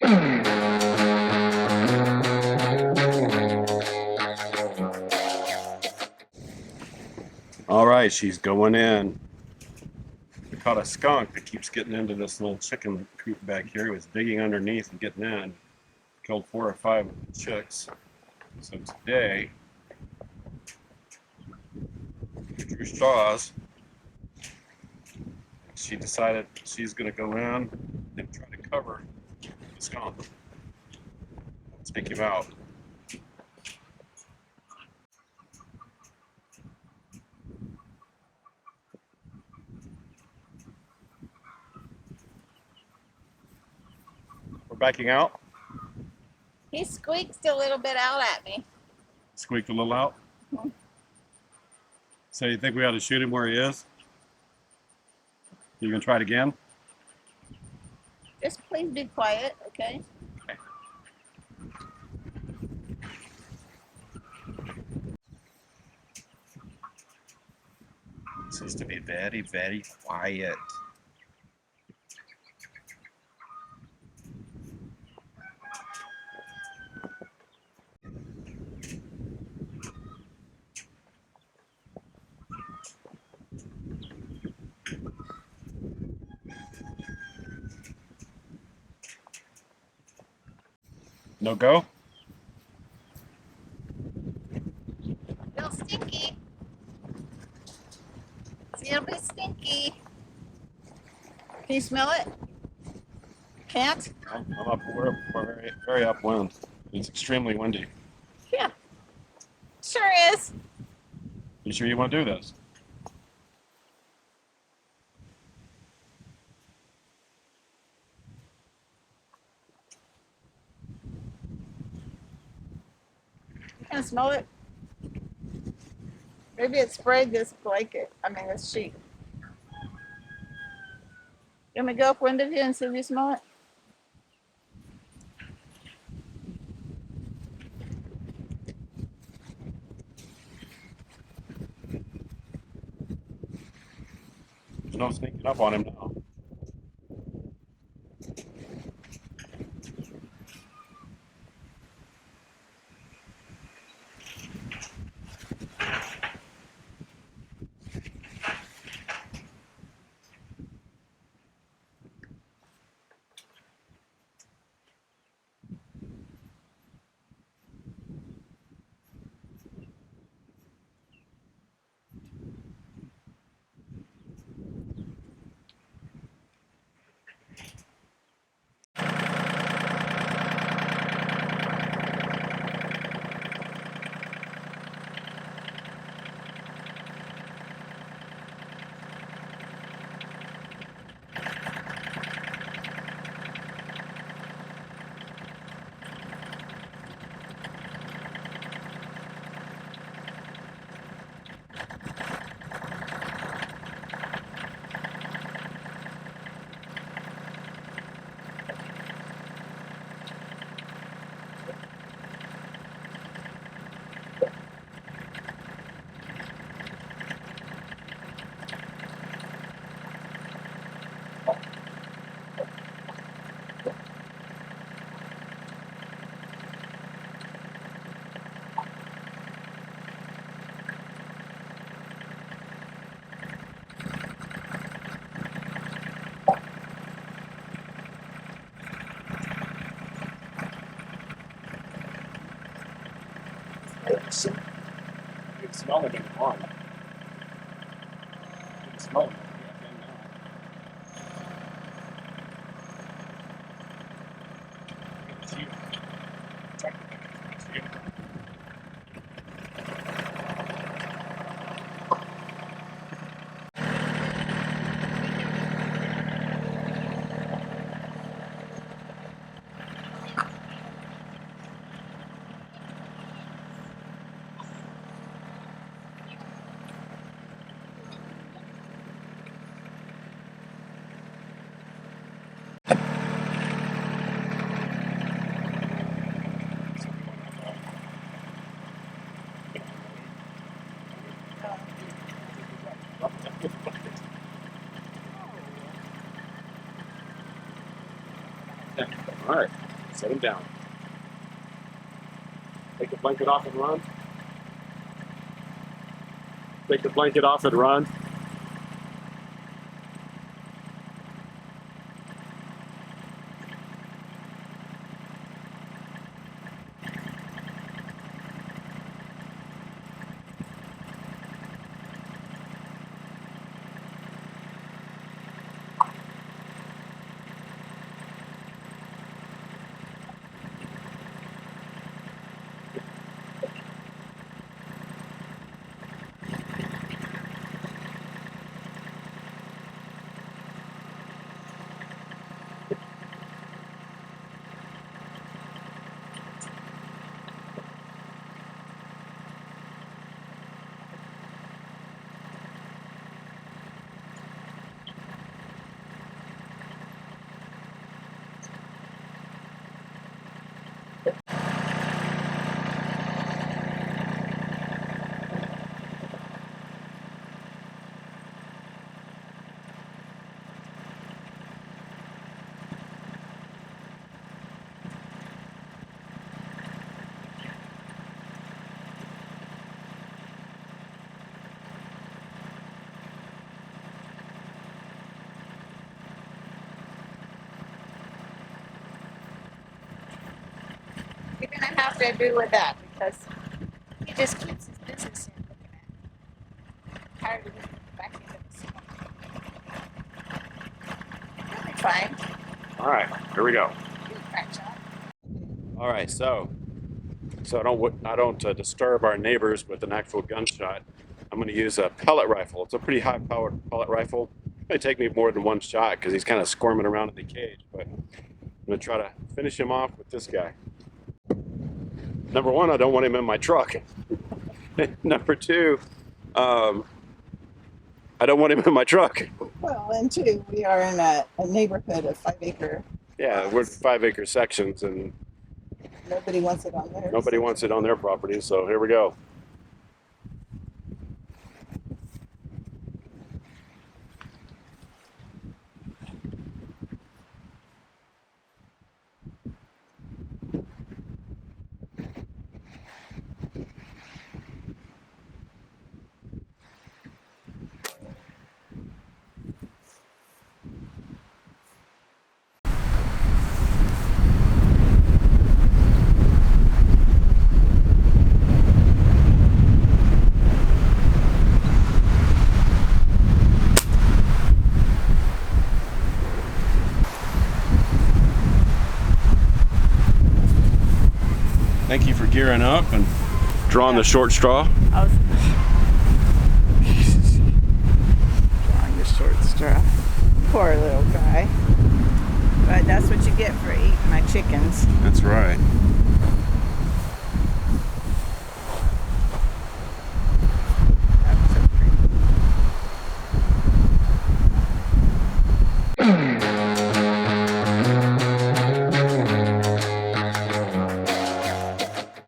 All right, she's going in. We caught a skunk that keeps getting into this little chicken coop back here. He was digging underneath and getting in. Killed 4 or 5 chicks. So today, drew straws. She decided she's going to go in and try to cover the skunk. Let's take him out. We're backing out. He squeaked a little bit out at me. Squeaked a little out. Mhm. So you think we ought to shoot him where he is? You gonna try it again? Just please be quiet, okay? Seems to be very, very quiet. No go? Real stinky. It's a little bit stinky. Can you smell it? Can't? We're very, very upwind. It's extremely windy. Yeah. Sure is. You sure you want to do this? Can I smell it? Maybe it sprayed this blanket. This sheet. You want me to go upwind of you and see if you smell it? There's no sneaking up on him now. You can smell it in the lawn. You can smell it. It's you. It's you. All right. Set him down. Take the blanket off and run. Take the blanket off and run. You're gonna have to agree with that because he just keeps his business in looking at it. I'm tired of looking back into the smoke. You'll be fine. All right, here we go. You'll catch up. All right, so I don't disturb our neighbors with an actual gunshot. I'm going to use a pellet rifle. It's a pretty high-powered pellet rifle. It may take me more than one shot because he's kind of squirming around in the cage, but I'm going to try to finish him off with this guy. Number one, I don't want him in my truck. Number two, I don't want him in my truck. Well, and two, we are in a neighborhood of 5 acre. Yeah, we're 5 acre sections and Nobody wants it on theirs. nobody wants it on their property, so here we go. Thank you for gearing up and drawing the short straw. I was drawing the short straw. Poor little guy. But that's what you get for eating my chickens. That's right.